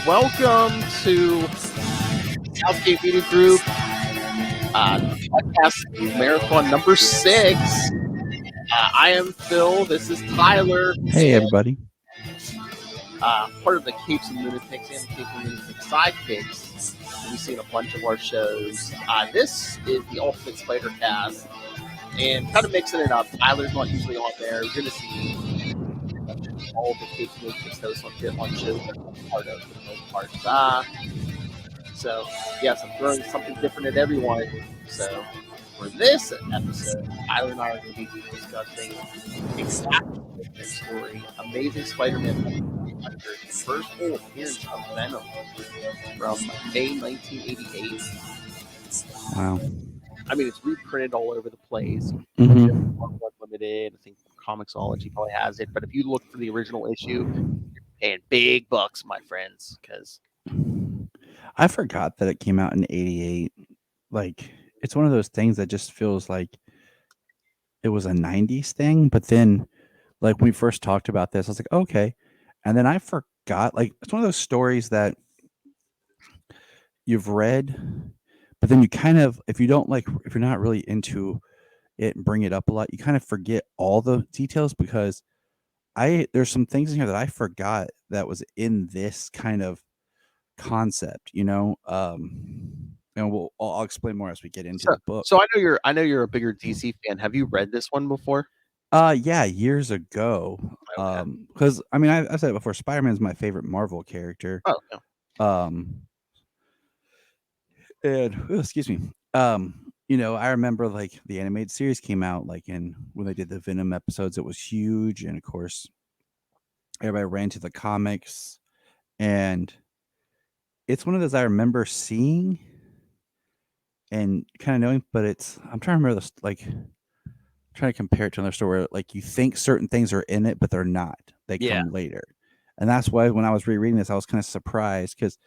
welcome to Southgate Media Group podcast marathon number 6. I am Phil. This is Tyler. Hey, everybody. Part of the Capes and Lunatics and the Capes and Lunatics sidekicks. We've seen a bunch of our shows. This is the Ultimate Spider Cast, and kind of mixing it up. Tyler's not usually on there. We're going to see all the Capes and Lunatics hosts on shows that are part of the most part. So, yes, I'm throwing something different at everyone. So, for this episode, Tyler and I are going to be discussing exactly the story, Amazing Spider-Man under the first full appearance of Venom from May 1988. Wow. I mean, it's reprinted all over the place. Mm-hmm. Limited, I think Comixology probably has it. But if you look for the original issue, you're paying big bucks, my friends, because I forgot that it came out in 88. Like, it's one of those things that just feels like it was a 90s thing. But then, like, when we first talked about this, I was like, okay. And then I forgot. Like, it's one of those stories that you've read, but then you kind of, if you're not really into it and bring it up a lot, you kind of forget all the details because there's some things in here that I forgot that was in this kind of concept, and I'll explain more as we get into the book. So I know you're a bigger DC fan. Have you read this one before? Yeah, years ago. Okay. Because I mean, I've said it before. Spider-Man's my favorite Marvel character. Oh, no. Excuse me. I remember like the animated series came out, like when they did the Venom episodes, it was huge, and of course, everybody ran to the comics, and it's one of those I remember seeing and kind of knowing, but I'm trying to remember this, trying to compare it to another story where like you think certain things are in it, but they're not. They come later. And that's why when I was rereading this, I was kind of surprised because,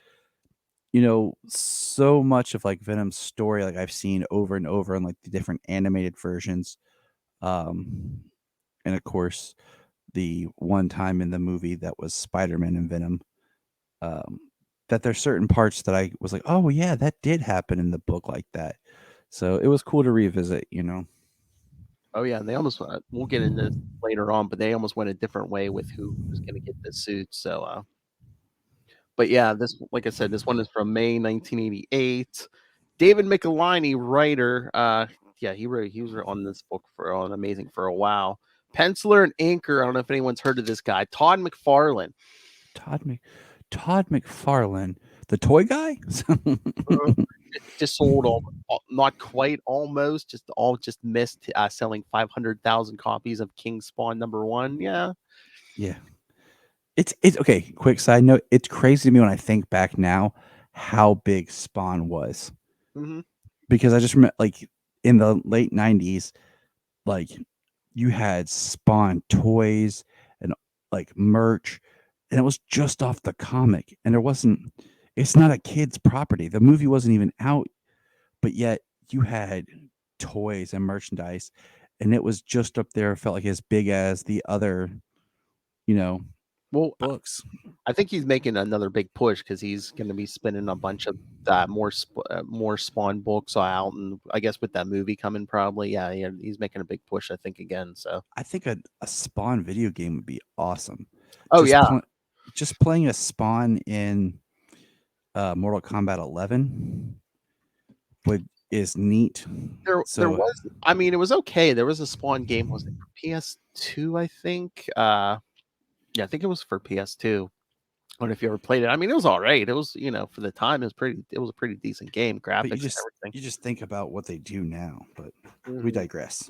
so much of like Venom's story, like I've seen over and over in like the different animated versions. And of course, the one time in the movie that was Spider-Man and Venom. That there's certain parts that I was like, oh yeah, that did happen in the book like that. So it was cool to revisit, Oh yeah, and they almost we'll get into this later on, but they almost went a different way with who was going to get the suit. So, but yeah, this, like I said, this one is from May 1988. David Michelinie, writer. Yeah, he was on this book on Amazing for a while. Penciler and inker. I don't know if anyone's heard of this guy, Todd McFarlane. Todd McFarlane, the toy guy. Just sold not quite, almost, just missed selling 500,000 copies of King Spawn #1. Yeah. It's okay. Quick side note: it's crazy to me when I think back now how big Spawn was, because I just remember like in the late '90s, like you had Spawn toys and like merch, and it was just off the comic, and it's not a kid's property. The movie wasn't even out, but yet you had toys and merchandise, and it was just up there. It felt like as big as the other, books. I think he's making another big push because he's going to be spinning a bunch of more Spawn books out, and I guess with that movie coming, probably, yeah, he's making a big push, I think, again. So I think a Spawn video game would be awesome. Oh just playing a Spawn in Mortal Kombat 11 is neat. There was, I mean, it was okay. There was a Spawn game, was it for PS2? I think. Yeah, I think it was for PS2. I don't know if you ever played it. I mean, it was all right. It was, for the time, it was a pretty decent game, graphics, and everything. You just think about what they do now, but we digress.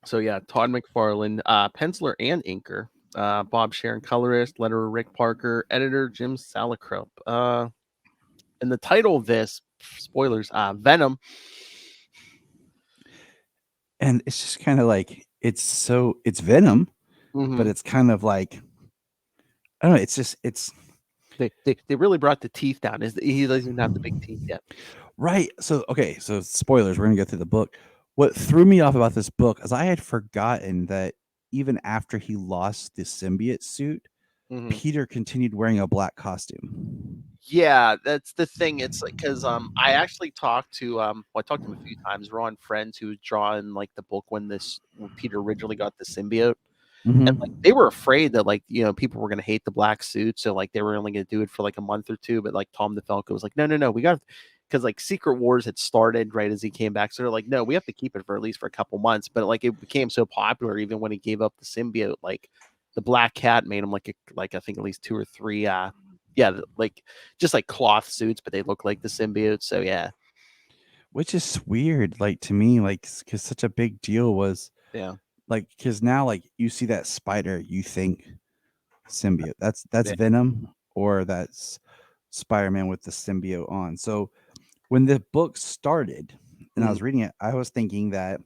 So yeah, Todd McFarlane, penciler and inker. Bob Sharon, colorist. Letterer Rick Parker. Editor Jim Salicrup. And the title of this, spoilers, Venom. And it's just kind of like it's Venom, but it's kind of like, I don't know. It's they really brought the teeth down. He doesn't even have the big teeth yet. Right. So so spoilers. We're gonna go through the book. What threw me off about this book is I had forgotten that even after he lost the symbiote suit, Peter continued wearing a black costume. Yeah, that's the thing. It's like because I actually talked to well, I talked to him a few times. We're on Friends who was drawing like the book when Peter originally got the symbiote. And like Mm-hmm. they were afraid that like people were gonna hate the black suit, so like they were only gonna do it for like a month or two. But like Tom DeFalco was like, no, we got because like Secret Wars had started right as he came back, so they're like, no, we have to keep it for at least for a couple months. But like it became so popular, even when he gave up the symbiote, like the Black Cat made him like I think at least 2 or 3, like just like cloth suits, but they look like the symbiote. So yeah, Which is weird, like to me, like because such a big deal was yeah, like because now like you see that spider, you think symbiote. That's yeah. Venom or that's Spider-Man with the symbiote on. So when the book started and I Mm, was reading it, I was thinking that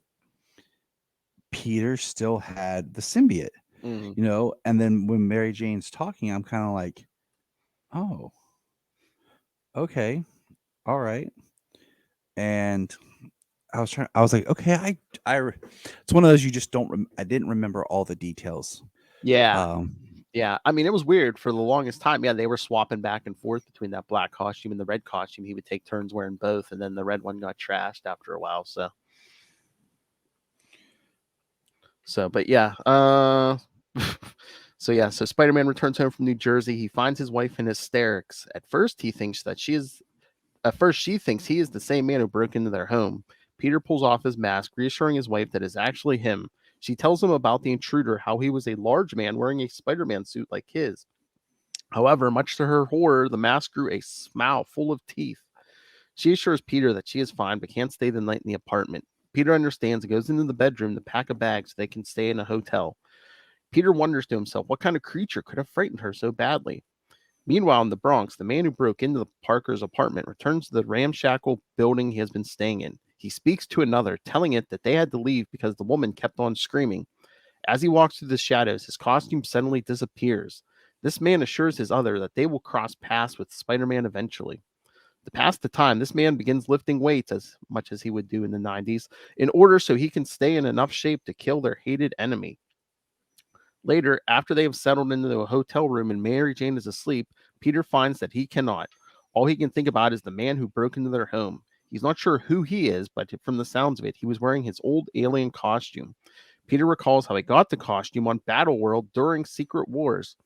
Peter still had the symbiote, mm. and then when Mary Jane's talking, I'm kind of like, oh, okay, all right. And I was like, okay, it's one of those you just don't, I didn't remember all the details. Yeah. Um, Yeah, I mean, it was weird for the longest time. Yeah, they were swapping back and forth between that black costume and the red costume. He would take turns wearing both, and then the red one got trashed after a while. But yeah, so Spider-Man returns home from New Jersey. He finds his wife in hysterics. At first she thinks he is the same man who broke into their home. Peter pulls off his mask, reassuring his wife that it's actually him. She tells him about the intruder, how he was a large man wearing a Spider-Man suit like his. However, much to her horror, the mask grew a smile full of teeth. She assures Peter that she is fine but can't stay the night in the apartment. Peter understands and goes into the bedroom to pack a bag so they can stay in a hotel. Peter wonders to himself what kind of creature could have frightened her so badly. Meanwhile, in the Bronx, the man who broke into the Parker's apartment returns to the ramshackle building he has been staying in. He speaks to another, telling it that they had to leave because the woman kept on screaming. As he walks through the shadows, his costume suddenly disappears. This man assures his other that they will cross paths with Spider Man eventually. To pass the time, this man begins lifting weights as much as he would do in the 90s in order so he can stay in enough shape to kill their hated enemy. Later, after they have settled into a hotel room and Mary Jane is asleep, Peter finds that he cannot. All he can think about is the man who broke into their home. He's not sure who he is, but from the sounds of it, he was wearing his old alien costume. Peter recalls how he got the costume on Battleworld during Secret Wars.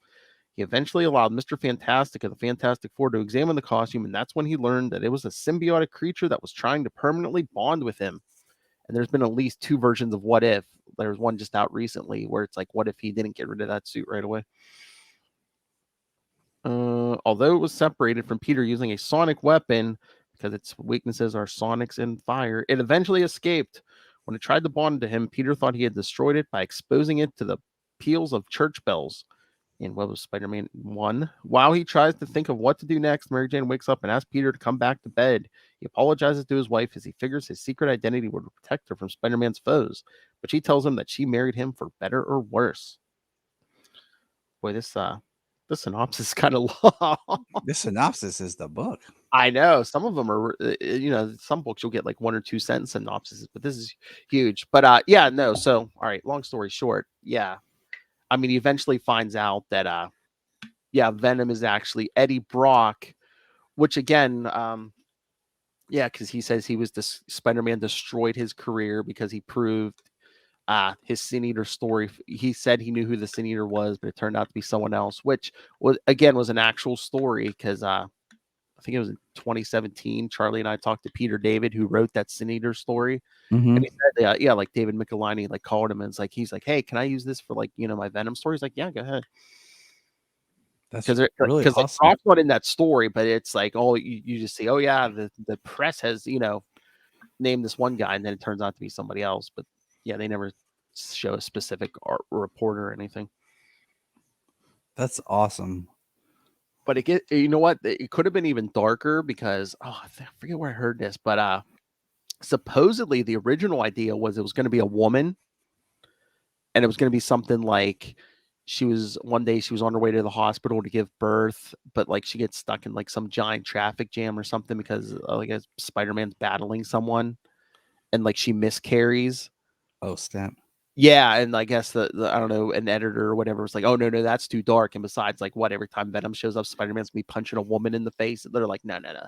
He eventually allowed Mr. Fantastic of the Fantastic Four to examine the costume, and that's when he learned that it was a symbiotic creature that was trying to permanently bond with him. And there's been at least 2 versions of What If. There's one just out recently where it's like, what if he didn't get rid of that suit right away? Although it was separated from Peter using a sonic weapon because its weaknesses are sonics and fire, it eventually escaped. When it tried to bond to him, Peter thought he had destroyed it by exposing it to the peals of church bells in what was Spider-Man 1. While he tries to think of what to do next, Mary Jane wakes up and asks Peter to come back to bed. He apologizes to his wife as he figures his secret identity would protect her from Spider-Man's foes, but she tells him that she married him for better or worse. Boy, this synopsis is kind of long. this synopsis is the book. I know some of them are, some books you'll get like 1 or 2 sentence synopses, but this is huge. But yeah, no. So, all right, long story short, yeah. I mean, he eventually finds out that yeah, Venom is actually Eddie Brock, which again, yeah, because he says he was this Spider-Man destroyed his career because he proved his Sin Eater story. He said he knew who the Sin Eater was, but it turned out to be someone else, which was an actual story because I think it was in 2017. Charlie and I talked to Peter David, who wrote that Sin Eater story, Mm-hmm. and he said, yeah, like David Michelini like called him and it's like he's like, hey, can I use this for like my Venom story? He's like, yeah, go ahead. That's really Because like awesome. Brock's not in that story, but it's like you just see, oh yeah, the press has named this one guy, and then it turns out to be somebody else. But yeah, they never show a specific art reporter or anything. That's awesome. But you know what? It could have been even darker because I forget where I heard this, but supposedly the original idea was it was going to be a woman, and it was going to be something like one day she was on her way to the hospital to give birth, but like she gets stuck in like some giant traffic jam or something because like Spider-Man's battling someone, and like she miscarries. Oh, snap. Yeah, and I guess the I don't know, an editor or whatever was like, "Oh, no, no, that's too dark." And besides, like, what, every time Venom shows up, Spider-Man's gonna be punching a woman in the face. They're like, "No, no, no."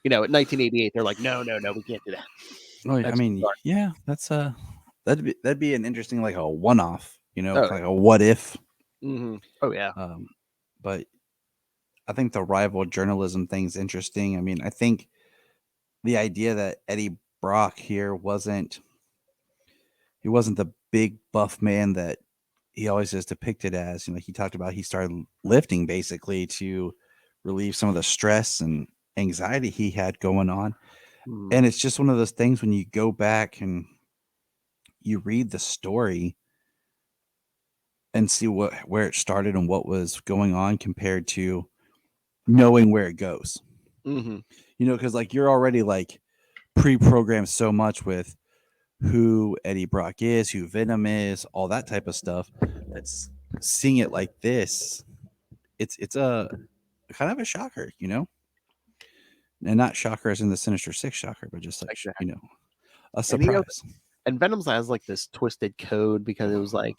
In 1988, they're like, "No, no, no, we can't do that. Well, I That's too mean, dark." yeah, that's that'd be an interesting like a one off, Oh, kind of like a what if. mhm. Oh, yeah. Um, but I think the rival journalism thing's interesting. I mean, I think the idea that Eddie Brock here wasn't the big buff man that he always is depicted as. He talked about he started lifting basically to relieve some of the stress and anxiety he had going on. Mhm, And it's just one of those things when you go back and you read the story and see where it started and what was going on compared to knowing where it goes. mhm, Because like you're already like pre-programmed so much with who Eddie Brock is, who Venom is, all that type of stuff. That's seeing it like this. It's a kind of a shocker. And not shocker as in the Sinister Six shocker, but just like exactly. a And he surprise. and Venom's has like this twisted code because it was like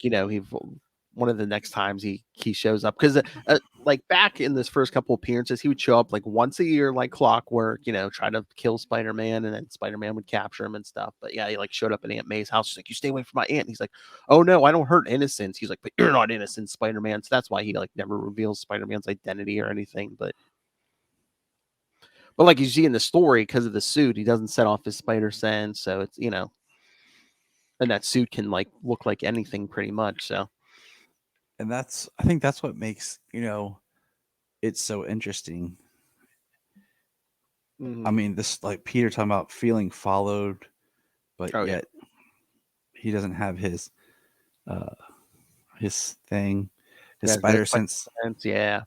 one of the next times he shows up because like back in this first couple appearances he would show up like once a year like clockwork, try to kill Spider-Man, and then Spider-Man would capture him and stuff. But yeah, he like showed up in Aunt May's house. She's like, "You stay away from my aunt." And he's like, "Oh no, I don't hurt innocents." He's like, "But you're not innocent, Spider-Man." So that's why he like never reveals Spider-Man's identity or anything. But like you see in the story, because of the suit, he doesn't set off his spider sense, so it's and that suit can like look like anything pretty much. So And I think that's what makes, it's so interesting. I mhm. mean, this like Peter talking about feeling followed, but Oh yeah, yet he doesn't have uh his thing, his yeah, the spider spider sense. sense, yeah.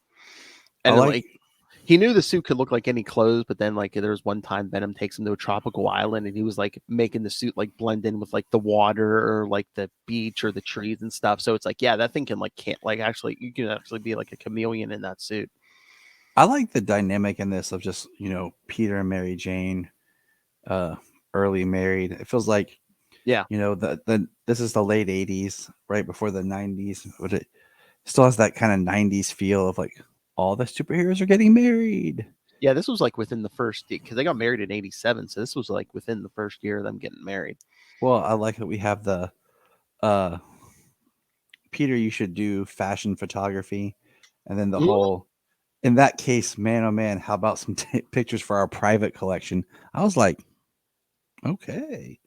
I And then like like he knew the suit could look like any clothes, but then like there was one time Venom takes him to a tropical island, and he was like making the suit like blend in with like the water or like the beach or the trees and stuff. So it's like, yeah, that thing can like can't like actually you can actually be like a chameleon in that suit. I like the dynamic in this of just, Peter and Mary Jane uh early married. It feels like, Yeah. the this is the late 80s, right before the 90s, but it still has that kind of 90s feel of like all the superheroes are getting married. Yeah, this was like within the first because they got married in '87, so this was like within the first year of them getting married. Well, I like that we have the uh Peter, you should do fashion photography, and then the Mhm. whole in that case, man, oh man, how about some pictures for our private collection? I was like, okay,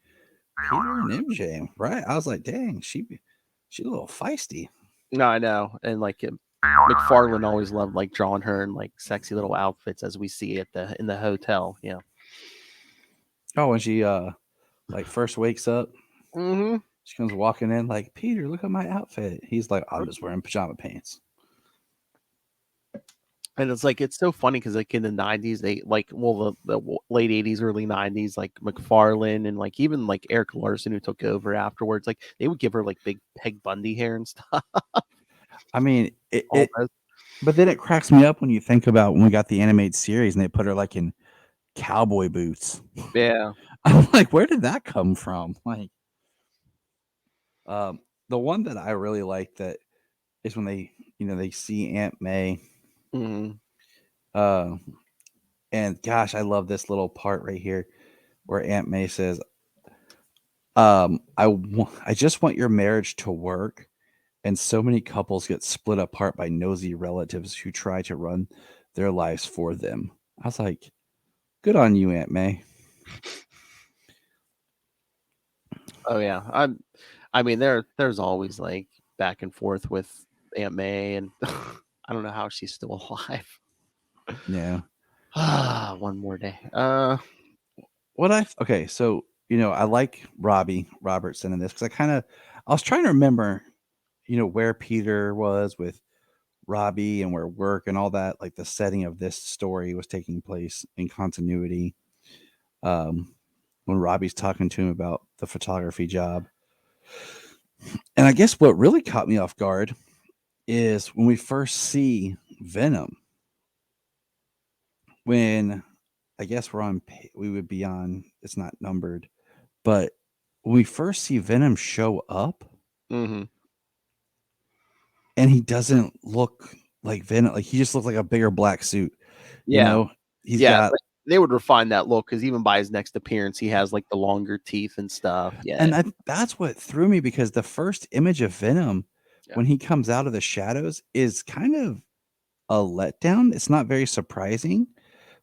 Peter and MJ, right? I was like, dang, she's a little feisty. No, I know, and like McFarlane always loved like drawing her in like sexy little outfits as we see at the in the hotel. Yeah. Oh, when she like first wakes up, Mm-hmm. she comes walking in like, Peter, look at my outfit. He's like, I'm just wearing pajama pants. And it's like it's so funny because like in the '90s, they like the late '80s, early '90s, like McFarlane and like even like Eric Larson who took over afterwards, like they would give her like big Peg Bundy hair and stuff. I mean, it, All it those. but then it cracks me up when you think about when we got the animated series and they put her like in cowboy boots. Yeah. I'm like, where did that come from? Like, the one that I really like that is when they see Aunt May. Mm-hmm. Uh, and gosh, I love this little part right here where Aunt May says, I just want your marriage to work. And so many couples get split apart by nosy relatives who try to run their lives for them. I was like, good on you, Aunt May. Oh yeah. I mean there's always like back and forth with Aunt May, and I don't know how she's still alive. Yeah. Ah, one more day. Okay, so I like Robbie Robertson in this because I was trying to remember, where Peter was with Robbie and where work and all that, like the setting of this story was taking place in continuity. Um, when Robbie's talking to him about the photography job. And I guess what really caught me off guard is when we first see Venom, when I guess we would be on, it's not numbered, but when we first see Venom show up, Mm-hmm. and he doesn't look like Venom. Like he just looks like a bigger black suit. You Yeah. know, he's Yeah. got, They would refine that look because even by his next appearance, he has like the longer teeth and stuff. Yeah. and that's what threw me because the first image of Venom Yeah. when he comes out of the shadows is kind of a letdown. It's not very surprising.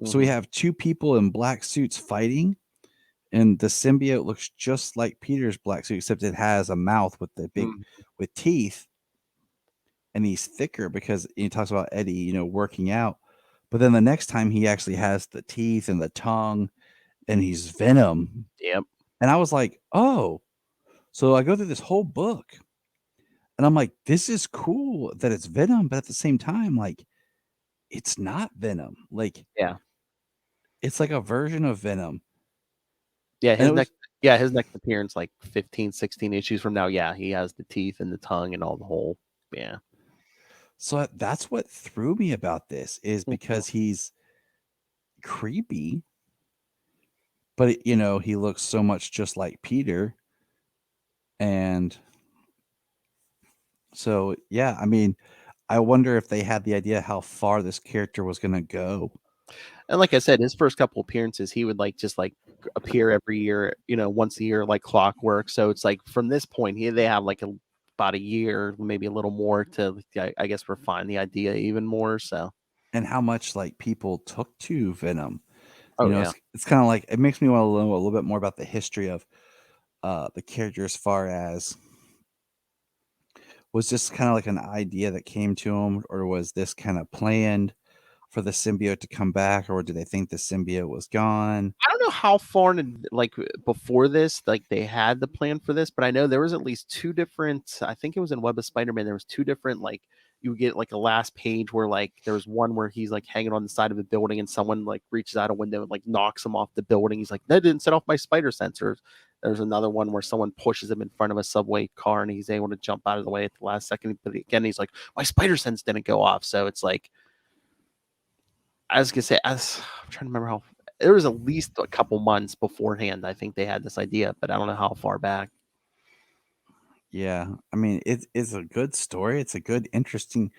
So we Mm-hmm. have two people in black suits fighting, and the symbiote looks just like Peter's black suit, except it has a mouth with the big Mm-hmm. with teeth, and he's thicker because he talks about Eddie, working out. But then the next time he actually has the teeth and the tongue, and he's Venom. Yep. And I was like, oh. So I go through this whole book, and I'm like, this is cool that it's Venom, but at the same time, like, it's not Venom. Like, Yeah. it's like a version of Venom. Yeah. And it was His next appearance, like 15, 16 issues from now. Yeah. He has the teeth and the tongue and all the whole. Yeah. so that's what threw me about this is Mhm. because he's creepy, but he looks so much just like Peter. And so, yeah, I mean, I wonder if they had the idea how far this character was going to go. And like I said, his first couple appearances, he would like just like appear every year, once a year, like clockwork. So it's like from this point here, they have like about a year, maybe a little more to, I guess, refine the idea even more. So, And how much like people took to Venom. oh yeah, It's kind of like it makes me want to know a little bit more about the history of the character as far as was this kind of like an idea that came to him, or was this kind of planned for the symbiote to come back, or did they think the symbiote was gone? I don't know how far in like before this, like they had the plan for this, but I know there was at least two different. I think it was in Web of Spider-Man. There was two different like you get like a last page where like there was one where he's like hanging on the side of a building and someone like reaches out a window and like knocks him off the building. He's like, that didn't set off my spider sensors. There's another one where someone pushes him in front of a subway car and he's able to jump out of the way at the last second. But again, he's like, my spider sense didn't go off. So it's like I was gonna say, as I'm trying to remember how there was at least a couple months beforehand. I think they had this idea, but I don't know how far back. Yeah, I mean it's a good story. It's a good, interesting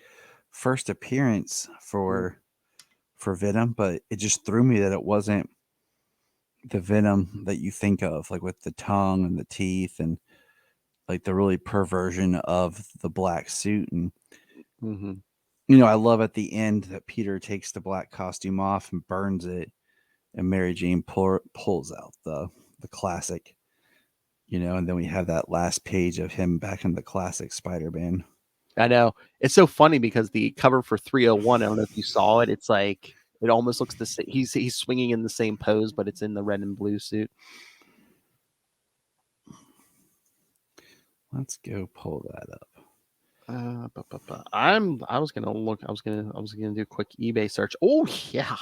first appearance for Venom, but it just threw me that it wasn't the Venom that you think of, like with the tongue and the teeth and like the really perversion of the black suit. And Mm-hmm. I love at the end that Peter takes the black costume off and burns it, and Mary Jane pulls out the classic, and then we have that last page of him back in the classic Spider-Man. I know it's so funny because the cover for 301. I don't know if you saw it. It's like it almost looks the same. He's swinging in the same pose, but it's in the red and blue suit. Let's go pull that up. I was gonna look. I was gonna do a quick eBay search. Oh yeah.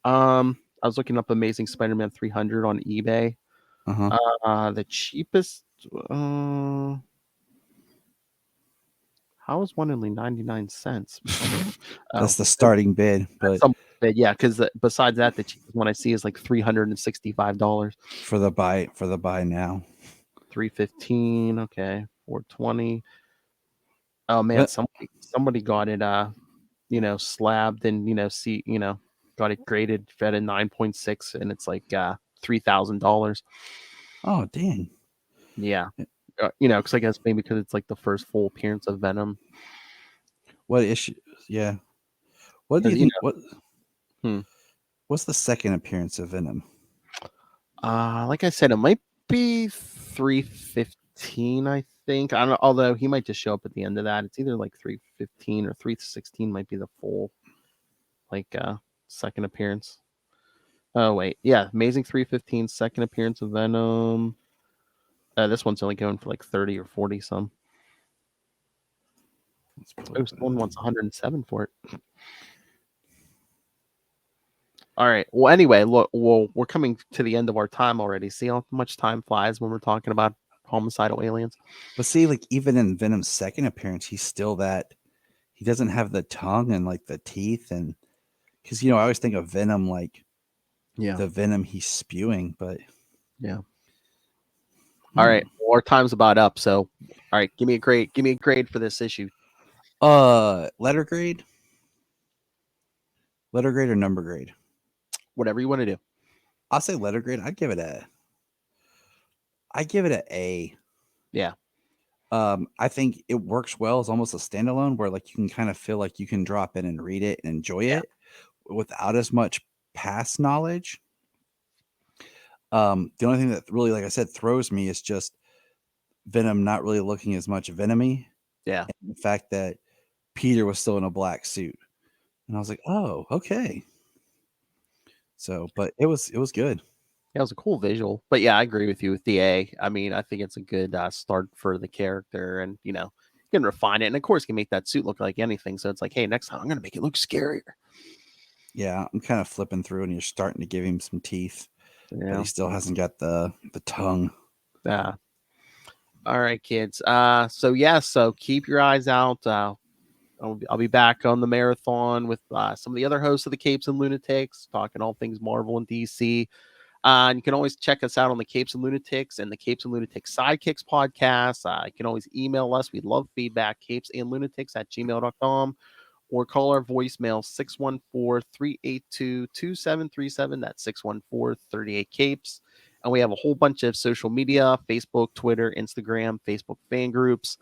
I was looking up Amazing Spider-Man 300 on eBay. Uh-huh. The cheapest. How is one only 99 cents? That's Oh, the starting bid, that's but some bit, yeah. Because besides that, the cheapest one I see is like $365. for the buy now. 315. Okay, 420. Oh man, But somebody got it. Slabbed and see got it graded at a 9.6, and it's like $3,000. oh dang. Yeah, because I guess maybe because it's like the first full appearance of Venom. What issue? Yeah. What do you Because think? hmm. What's the second appearance of Venom? Like I said, it might be 315. I think. I don't know. Although he might just show up at the end of that. It's either like 315 or 316. Might be the full like second appearance. Oh wait, yeah, Amazing 315 second appearance of Venom. This one's only going for like 30 or 40 some. Let's pull Oh, it someone back. wants 107 for it. All right. Well, anyway, look, we're coming to the end of our time already. See how much time flies when we're talking about homicidal aliens. But see, like even in Venom's second appearance, he's still that he doesn't have the tongue and like the teeth, and because I always think of Venom like Yeah. the venom he's spewing, but Yeah. All right. our time's about up. So, all right, give me a grade. Give me a grade for this issue. Letter grade or number grade? Whatever you want to do. I'll say letter grade. I give it a A. Yeah. I think it works well as almost a standalone where like you can kind of feel like you can drop in and read it and enjoy it without as much past knowledge. The only thing that really, like I said, throws me is just Venom not really looking as much Venomy. Yeah. And the fact that Peter was still in a black suit. And I was like, oh, okay. So, but it was good. Yeah, it was a cool visual. But yeah, I agree with you with the A. I mean, I think it's a good start for the character, and you can refine it, and of course, you can make that suit look like anything. So it's like, hey, next time I'm gonna make it look scarier. Yeah, I'm kind of flipping through, and you're starting to give him some teeth, but he still hasn't got the tongue. Yeah. All right, kids. So keep your eyes out. I'll be back on the marathon with some of the other hosts of the Capes and Lunatics, talking all things Marvel and DC. And you can always check us out on the Capes and Lunatics and the Capes and Lunatics Sidekicks podcast. You can always email us. We'd love feedback, capesandlunatics@gmail.com, or call our voicemail 614-382-2737. That's 614-38-CAPES. And we have a whole bunch of social media, Facebook, Twitter, Instagram, Facebook fan groups.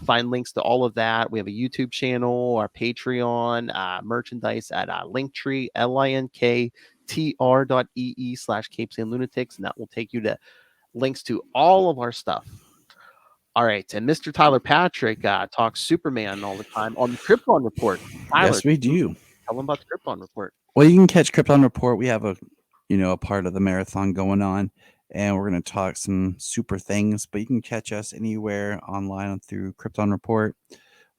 Find links to all of that. We have a YouTube channel, our Patreon, merchandise at Linktree, linktr.ee/capesandlunatics, and that will take you to links to all of our stuff. All right, and Mr. Tyler Patrick talks Superman all the time on the Krypton Report. Tyler, yes, we do. Tell them about the Krypton Report. Well, you can catch Krypton Report. We have a part of the marathon going on, and we're going to talk some super things. But you can catch us anywhere online through Krypton Report.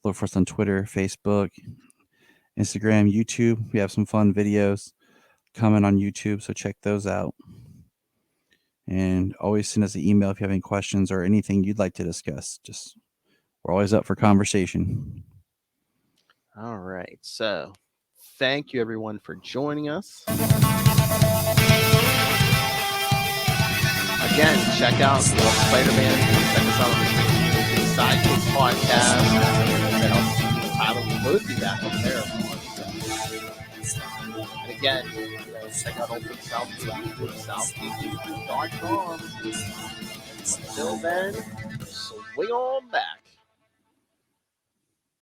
Look for us on Twitter, Facebook, Instagram, YouTube. We have some fun videos coming on YouTube, so check those out. And always send us an email if you have any questions or anything you'd like to discuss. We're always up for conversation. All right. So thank you everyone for joining us. Again, check out Spider-Man. Check us out on the Sidekicks podcast. Tyler will both be back on there. And again, check out Open South.com. Until then, swing on back.